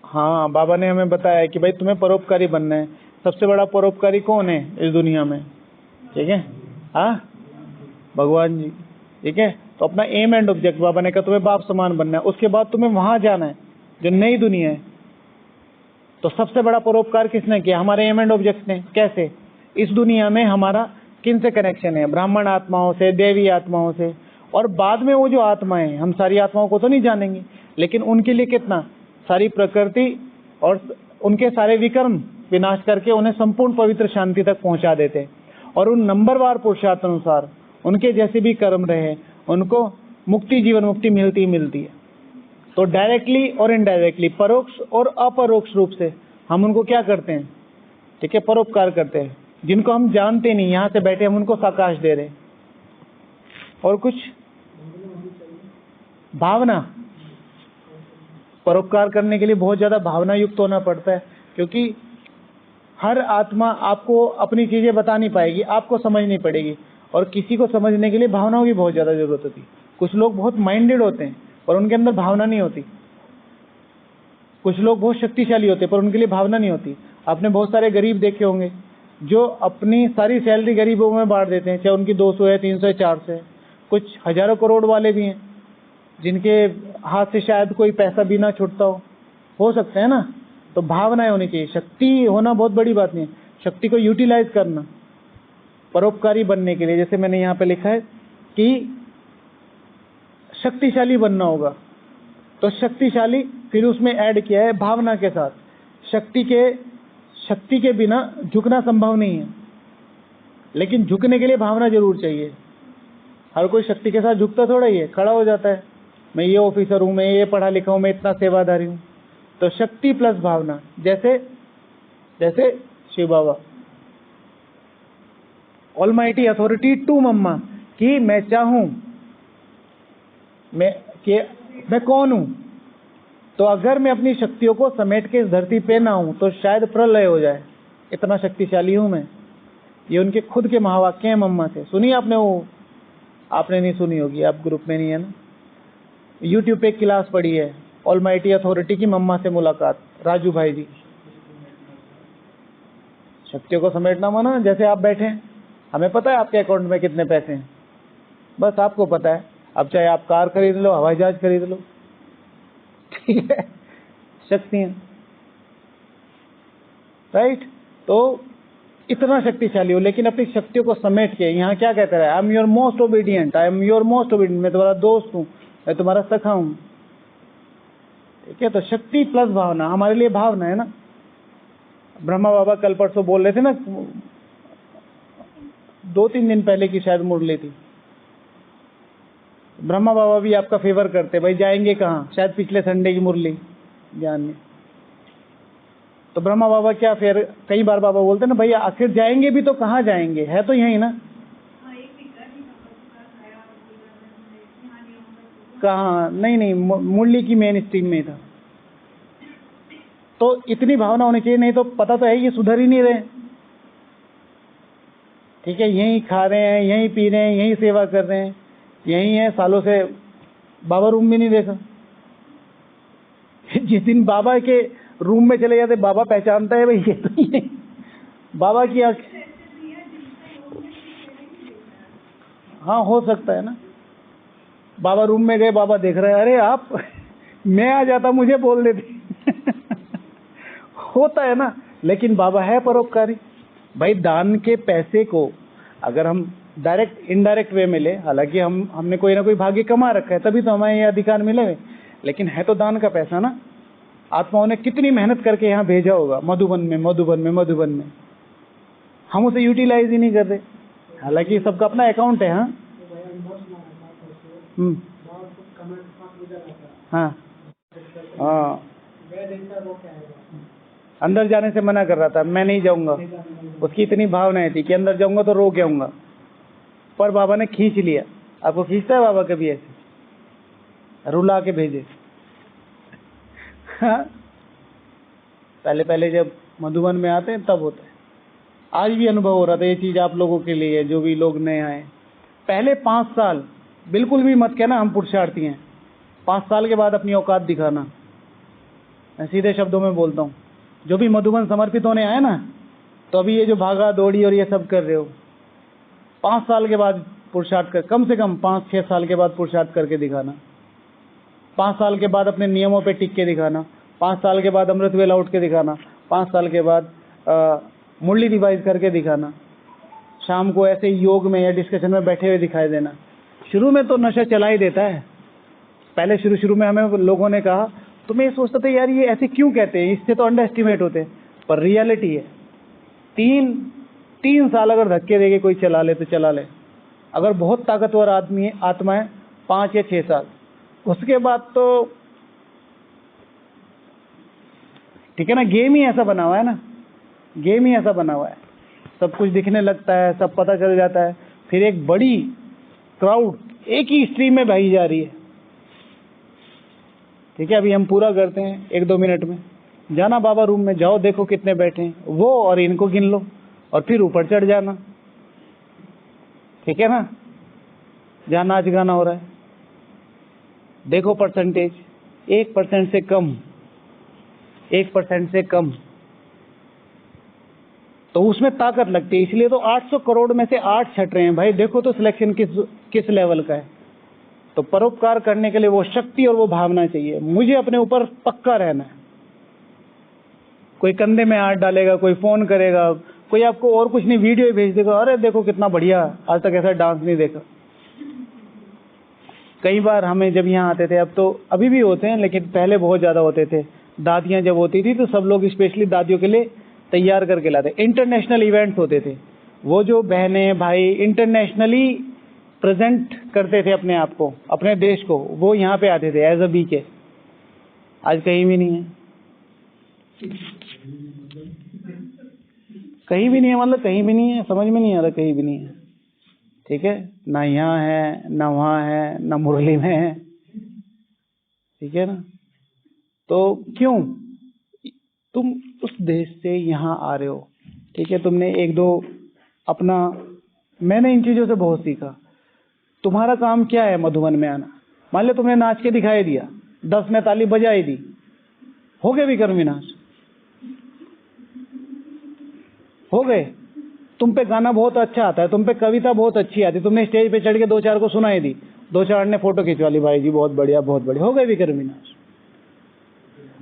हाँ, बाबा ने हमें बताया कि भाई तुम्हें परोपकारी बनना है। सबसे बड़ा परोपकारी कौन है इस दुनिया में? ठीक है, हाँ, भगवान जी। ठीक है, तो अपना एम एंड ऑब्जेक्ट बाबा ने कहा तुम्हें बाप समान बनना है, उसके बाद तुम्हें वहां जाना है जो नई दुनिया है। तो सबसे बड़ा परोपकार किसने किया? हमारे एम एंड ऑब्जेक्ट ने। कैसे? इस दुनिया में हमारा किन से कनेक्शन है? ब्राह्मण आत्माओं से, देवी आत्माओं से। और बाद में वो जो आत्माएं, हम सारी आत्माओं को तो नहीं जानेंगे, लेकिन उनके लिए कितना, सारी प्रकृति और उनके सारे विकर्म विनाश करके उन्हें संपूर्ण पवित्र शांति तक पहुंचा देते हैं। और उन नंबरवार पुरुषार्थ अनुसार उनके जैसे भी कर्म रहे, उनको मुक्ति, जीवन मुक्ति मिलती ही मिलती है। तो डायरेक्टली और इनडायरेक्टली, परोक्ष और अपरोक्ष रूप से हम उनको क्या करते हैं? ठीक है, परोपकार करते हैं। जिनको हम जानते नहीं, यहाँ से बैठे हम उनको साकाश दे रहे हैं। और कुछ भावना, परोपकार करने के लिए बहुत ज्यादा भावना युक्त होना पड़ता है, क्योंकि हर आत्मा आपको अपनी चीजें बता नहीं पाएगी, आपको समझनी पड़ेगी। और किसी को समझने के लिए भावनाओं की बहुत ज्यादा जरूरत होती है। कुछ लोग बहुत माइंडेड होते हैं पर उनके अंदर भावना नहीं होती। कुछ लोग बहुत शक्तिशाली होते हैं पर उनके लिए भावना नहीं होती। आपने बहुत सारे गरीब देखे होंगे जो अपनी सारी सैलरी गरीबों में बांट देते हैं, चाहे उनकी 200 है, 300 है, 400 है। कुछ हजारों करोड़ वाले भी हैं जिनके हाथ से शायद कोई पैसा भी ना छूटता हो सकता है ना। तो भावनाएं होनी चाहिए। शक्ति होना बहुत बड़ी बात नहीं है, शक्ति को यूटिलाइज करना परोपकारी बनने के लिए। जैसे मैंने यहाँ पे लिखा है कि शक्तिशाली बनना होगा, तो शक्तिशाली फिर उसमें ऐड किया है भावना के साथ। शक्ति के बिना झुकना संभव नहीं है, लेकिन झुकने के लिए भावना जरूर चाहिए। हर कोई शक्ति के साथ झुकता थोड़ा ही है, खड़ा हो जाता है, मैं ये ऑफिसर हूं, मैं ये पढ़ा लिखा हूं, मैं इतना सेवादारी हूं। तो शक्ति प्लस भावना, जैसे जैसे शिव बाबा, ऑलमाइटी अथॉरिटी टू मम्मा, कि मैं चाहूं मैं कौन हूं। तो अगर मैं अपनी शक्तियों को समेट के इस धरती पे ना हूं तो शायद प्रलय हो जाए, इतना शक्तिशाली हूं मैं। ये उनके खुद के महावाक्य हैं मम्मा से। सुनी आपने? वो आपने नहीं सुनी होगी, आप ग्रुप में नहीं है ना। यूट्यूब पे एक क्लास पढ़ी है, ऑलमाइटी अथॉरिटी की मम्मा से मुलाकात, राजू भाई जी। शक्तियों को समेटना माना जैसे आप बैठे हैं, हमें पता है आपके अकाउंट में कितने पैसे हैं, बस आपको पता है। अब चाहे आप कार खरीद लो, हवाई जहाज खरीद लो, ठीक है, शक्ति है, राइट। तो इतना शक्तिशाली हो, लेकिन अपनी शक्तियों को समेट के, यहाँ क्या कहता है, I am your most obedient, I am your most obedient, मैं तुम्हारा दोस्त हूँ, मैं तुम्हारा सखा हूँ। ठीक है, तो शक्ति प्लस भावना, हमारे लिए भावना है ना। ब्रह्मा बाबा कल परसों बोल रहे थे ना, 2-3 दिन पहले की शायद मुरली थी। ब्रह्मा बाबा भी आपका फेवर करते, भाई जाएंगे कहाँ, शायद पिछले संडे की मुरली ज्ञान में। तो ब्रह्मा बाबा क्या, फिर कई बार बाबा बोलते ना, भैया आखिर जाएंगे भी तो कहाँ जाएंगे, है तो यही ना। कहाँ, नहीं, मुरली की मेन स्ट्रीम में था। तो इतनी भावना होनी चाहिए, नहीं तो पता तो है ये सुधर ही नहीं रहे। ठीक है, यहीं खा रहे हैं, यहीं पी रहे हैं, यहीं सेवा कर रहे हैं, यहीं है, सालों से बाबा रूम भी नहीं देखा। जिस दिन बाबा के रूम में चले जाते, बाबा पहचानता है भाई ये तो नहीं, बाबा की आंख। हाँ, हो सकता है ना, बाबा रूम में गए, बाबा देख रहे हैं, अरे आप, मैं आ जाता, मुझे बोल देते। होता है ना, लेकिन बाबा है परोपकारी। भाई दान के पैसे को अगर हम डायरेक्ट इनडायरेक्ट वे में ले, हालांकि हमने कोई ना कोई भाग्य कमा रखा है, तभी तो हमें ये अधिकार मिले, लेकिन है तो दान का पैसा ना। आत्माओं ने कितनी मेहनत करके यहाँ भेजा होगा, मधुबन में, हम उसे यूटिलाइज ही नहीं कर रहे। हालांकि सबका अपना अकाउंट है। हाँ, हाँ, हाँ, अंदर जाने से मना कर रहा था, मैं नहीं जाऊंगा। उसकी इतनी भावनाएं थी कि अंदर जाऊंगा तो रो के आऊंगा, पर बाबा ने खींच लिया। आपको खींचता है बाबा कभी ऐसे, रुला के भेजे। हाँ? पहले पहले जब मधुबन में आते हैं तब होता है। आज भी अनुभव हो रहा था, ये चीज आप लोगों के लिए है जो भी लोग नए आए। पहले 5 साल बिल्कुल भी मत कहना हम पुरुषार्थी हैं। 5 साल के बाद अपनी औकात दिखाना। मैं सीधे शब्दों में बोलता हूँ, जो भी मधुबन समर्पित होने आए ना, तो अभी ये जो भागा दौड़ी और ये सब कर रहे हो, 5 साल के बाद पुरुषार्थ कर, कम से कम 5-6 साल के बाद पुरुषार्थ करके दिखाना। 5 साल के बाद अपने नियमों पे टिक के दिखाना। 5 साल के बाद अमृत वेला उठ के दिखाना। 5 साल के बाद मुरली रिवाइज करके दिखाना। शाम को ऐसे योग में या डिस्कशन में बैठे हुए दिखाई देना। शुरू में तो नशा चला ही देता है। पहले शुरू में हमें लोगों ने कहा, तो मैं ये सोचता था यार ये ऐसे क्यों कहते हैं, इससे तो अंडर एस्टिमेट होते हैं, पर रियलिटी है। 3 साल अगर धक्के देके कोई चला ले तो चला ले। अगर बहुत ताकतवर आदमी है, आत्मा है, 5 या 6 साल, उसके बाद तो ठीक है ना। गेम ही ऐसा बना हुआ है ना, गेम ही ऐसा बना हुआ है। सब कुछ दिखने लगता है, सब पता चल जाता है, फिर एक बड़ी क्राउड एक ही स्ट्रीम में बही जा रही है। ठीक है, अभी हम पूरा करते हैं 1-2 मिनट में। जाना बाबा रूम में, जाओ देखो कितने बैठे हैं, वो और इनको गिन लो और फिर ऊपर चढ़ जाना। ठीक है ना, जहाँ नाच गाना हो रहा है देखो परसेंटेज, 1% से कम, 1% से कम, तो उसमें ताकत लगती है। इसलिए तो 800 करोड़ में से 8 छट रहे हैं भाई। देखो तो सिलेक्शन किस लेवल का है। तो परोपकार करने के लिए वो शक्ति और वो भावना चाहिए। मुझे अपने ऊपर पक्का रहना है। कोई कंधे में हाथ डालेगा, कोई फोन करेगा, कोई आपको और कुछ नहीं वीडियो ही भेज देगा, अरे देखो कितना बढ़िया, आज तक ऐसा डांस नहीं देखा। कई बार हमें जब यहाँ आते थे, अब तो अभी भी होते हैं लेकिन पहले बहुत ज्यादा होते थे, दादियां जब होती थी तो सब लोग स्पेशली दादियों के लिए तैयार करके लाते। इंटरनेशनल इवेंट्स होते थे, वो जो बहनें भाई इंटरनेशनली प्रेजेंट करते थे अपने आप को, अपने देश को, वो यहाँ पे आते थे एज अ बी के। आज कहीं भी नहीं है, कहीं भी नहीं है, मतलब कहीं भी नहीं है, समझ में नहीं आ रहा, कहीं भी नहीं है। ठीक है ना, यहाँ है ना वहाँ है ना मुरली में है। ठीक है ना, तो क्यों तुम उस देश से यहाँ आ रहे हो। ठीक है, तुमने 1-2 अपना, मैंने इन चीजों से बहुत सीखा। तुम्हारा काम क्या है मधुबन में आना। मान लो तुमने नाच के दिखाई दिया, 10 में ताली बजाई दी, हो गए विक्रम विनाश, हो गए। तुम पे गाना बहुत अच्छा आता है, तुम पे कविता बहुत अच्छी आती है, तुमने स्टेज पे चढ़ के 2-4 को सुनाई दी, 2-4 ने फोटो खिंचवा ली, भाई जी बहुत बढ़िया बहुत बढ़िया, हो गए विक्रम विनाश।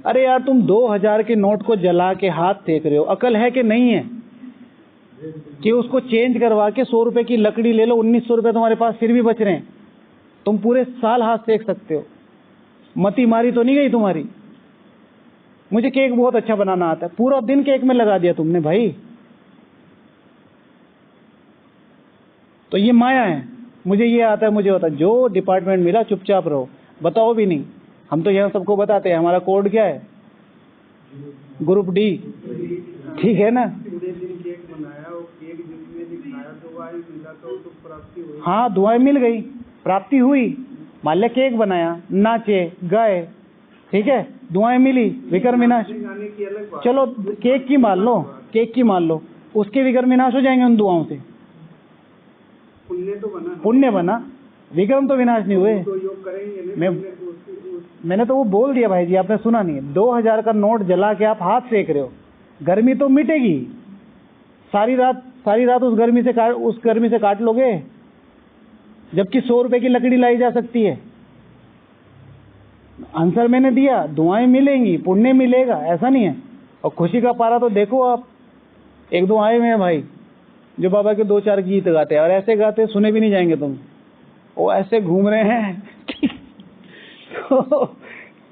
अरे यार तुम 2000 के नोट को जला के हाथ सेक रहे हो, अकल है कि नहीं है कि उसको चेंज करवा के 100 रुपए की लकड़ी ले लो, 1900 रुपए तुम्हारे पास फिर भी बच रहे हैं, तुम पूरे साल हाथ सेक सकते हो। मती मारी तो नहीं गई तुम्हारी। मुझे केक बहुत अच्छा बनाना आता है, पूरा दिन केक में लगा दिया तुमने भाई। तो ये माया है। मुझे ये आता है, मुझे होता है, जो डिपार्टमेंट मिला चुपचाप रहो, बताओ भी नहीं। हम तो यहाँ सबको बताते हैं हमारा कोड क्या है, ग्रुप डी। ठीक है ना, हाँ दुआएं मिल गई, प्राप्ति हुई। मान लिया केक बनाया, नाचे गाए, ठीक है, दुआएं मिली, विक्रम विनाश। चलो केक की मान लो, केक की मान लो, उसके विक्रम विनाश हो जाएंगे उन दुआओं से। पुण्य बना, विक्रम तो विनाश नहीं हुए। मैंने तो वो बोल दिया भाई जी, आपने सुना नहीं है। 2000 का नोट जला के आप हाथ सेक रहे हो, गर्मी तो मिटेगी। सारी रात उस गर्मी से काट लोगे, जबकि 100 रुपए की लकड़ी लाई जा सकती है। आंसर मैंने दिया, दुआएं मिलेंगी, पुण्य मिलेगा, ऐसा नहीं है। और खुशी का पारा तो देखो आप, 1-2 आए हुए हैं भाई जो बाबा के 2-4 गीत गाते हैं, और ऐसे गाते सुने भी नहीं जाएंगे तुम, वो ऐसे घूम रहे हैं। तो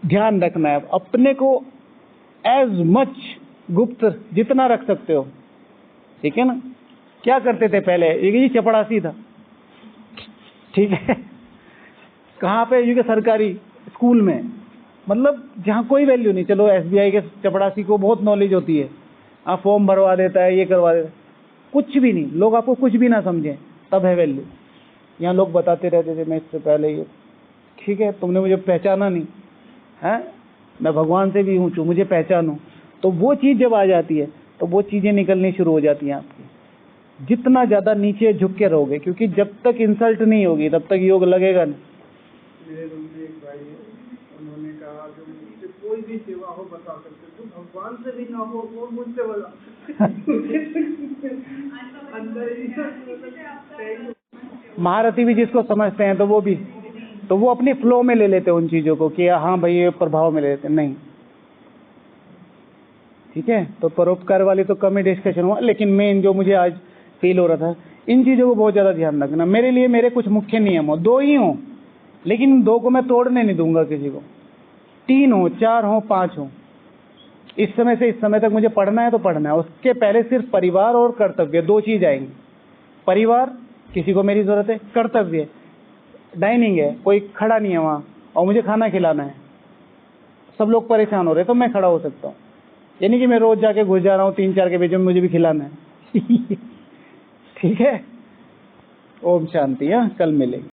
ध्यान रखना है अपने को एज मच गुप्त जितना रख सकते हो। ठीक है ना। क्या करते थे पहले, ये चपड़ासी था। ठीक है, कहाँ पे, ये सरकारी स्कूल में मतलब जहाँ कोई वैल्यू नहीं। चलो SBI के चपड़ासी को बहुत नॉलेज होती है, आप फॉर्म भरवा देता है, ये करवा देता है, कुछ भी नहीं, लोग आपको कुछ भी ना समझें, तब है वैल्यू। यहाँ लोग बताते रहते थे मैं इससे पहले ये, ठीक है तुमने मुझे पहचाना नहीं है, मैं भगवान से भी ऊँचू, मुझे पहचानो। तो वो चीज़ जब आ जाती है तो वो चीज़ें निकलनी शुरू हो जाती हैं आपकी। जितना ज़्यादा नीचे झुक के रहोगे, क्योंकि जब तक इंसल्ट नहीं होगी तब तक योग लगेगा नहीं। मेरे रूम में एक भाई है, उन्होंने कहा जो मुझसे कोई भी सेवा हो बता सकते, तो भगवान से भी ना हो वो मुझसे बोला महारथी भी जिसको समझते हैं तो वो भी, तो वो अपनी फ्लो में ले लेते हैं उन चीज़ों को कि हाँ भाई ये प्रभाव में ले लेते हैं, नहीं ठीक है। तो परोपकार वाली तो कम ही डिस्कशन हुआ, लेकिन मेन जो मुझे आज फील हो रहा था, इन चीज़ों को बहुत ज़्यादा ध्यान रखना। मेरे लिए मेरे कुछ मुख्य नियम हो, 2 ही हों, लेकिन 2 को मैं तोड़ने नहीं दूंगा किसी को, 3 हो, 4 हो, 5 हो। इस समय से इस समय तक मुझे पढ़ना है तो पढ़ना है, उसके पहले सिर्फ परिवार और कर्तव्य 2 चीज़ आएंगी। परिवार, किसी को मेरी ज़रूरत है, कर्तव्य, डाइनिंग है, कोई खड़ा नहीं है वहाँ और मुझे खाना खिलाना है, सब लोग परेशान हो रहे तो मैं खड़ा हो सकता हूँ, यानी कि मैं रोज जाके घुस जा रहा हूँ 3-4 के बीच में, मुझे भी खिलाना है ठीक है। ओम शांति। कल मिलेंगे।